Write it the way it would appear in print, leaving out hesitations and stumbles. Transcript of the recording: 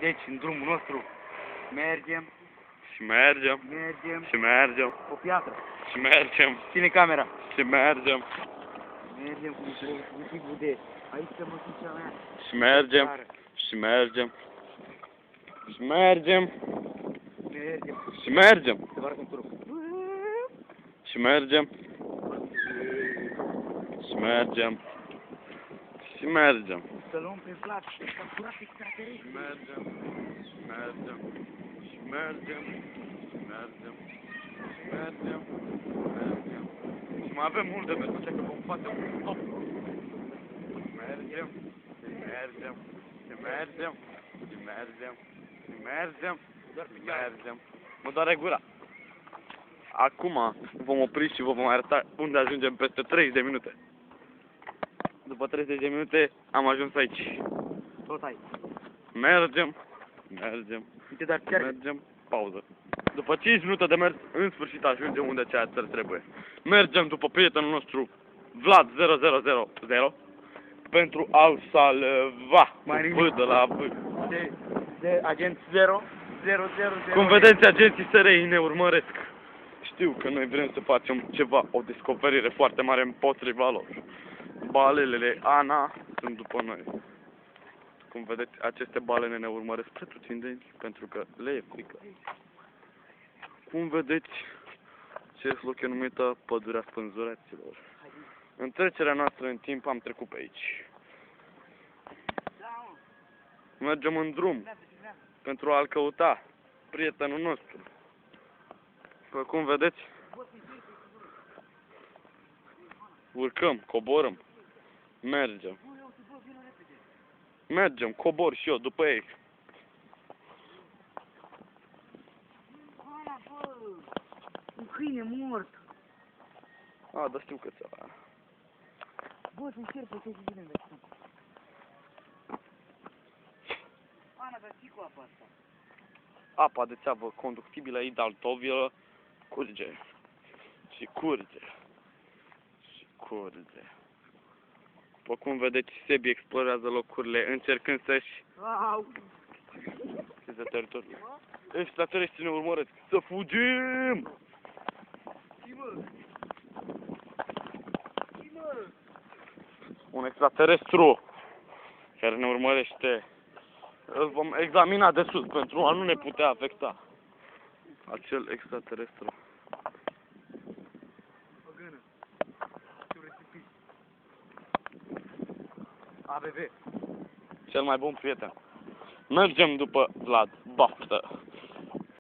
Deci, în drumul nostru, mergem, Și mergem. mergem, Și mergem. o piatră. Și mergem. Ține camera. Și mergem. Mergem cu motivul de aici să măsuța mea. Și mergem. Și mergem. Și mergem. Mergem. Și mergem. Să vă arăt un truc. Și mergem. Și mergem. Și mergem. Să luăm pe Vlad, să curat extraterestri. Mergem. Și mergem. Și mergem. Și mergem. Și mergem. Mergem. Și mai avem mult de mers, așa că vom face un stop. Mergem. Și mergem. Și mergem. Și mergem. Și mergem. Și mergem. Mă doare gura. Acum vom opri și vă vom arăta unde ajungem peste 30 de minute. După 30 de minute am ajuns aici. Tot aici. Mergem. Mergem. Uite, dar chiar Mergem. Pauză. După 5 minute de mers, în sfârșit ajungem unde ceea ce trebuie. Mergem după prietenul nostru Vlad 0000 pentru a salva Mai cu nimic. V de la V. de agent 0, 000. Cum vedeți, agenții SRI ne urmăresc. Știu că noi vrem să facem ceva, o descoperire foarte mare împotriva lor. Balelele Ana sunt după noi. Cum vedeți, aceste balene ne urmăresc pretutindeni pentru că le e frică. Cum vedeți, acest loc e numită Pădurea Spânzuraților. În trecerea noastră în timp am trecut pe aici. Mergem în drum pentru a-l căuta, prietenul nostru. După cum vedeți, urcăm, coborăm, mergem. Mergem, cobor și eu după ei. Ana, bă! Un câine mort! A, dar știu că ți-a... Bă, să încerc pe ce bine de acum. Ana, dar ții cu apa asta. Apa de țeavă conductibilă Idaltovie curge. Și curge. Și curge. După cum vedeți, Sebi explorează locurile încercând să-și Au! de teritoriu. Extraterestri ne urmăresc. Să fugim! Ții, mă! Ții, mă! Un extraterestru care ne urmărește. Îl vom examina de sus pentru a nu ne putea afecta. Acel extraterestru. O gână. Tu recipi. ABB. Cel mai bun prieten. Mergem după Vlad. Baftă!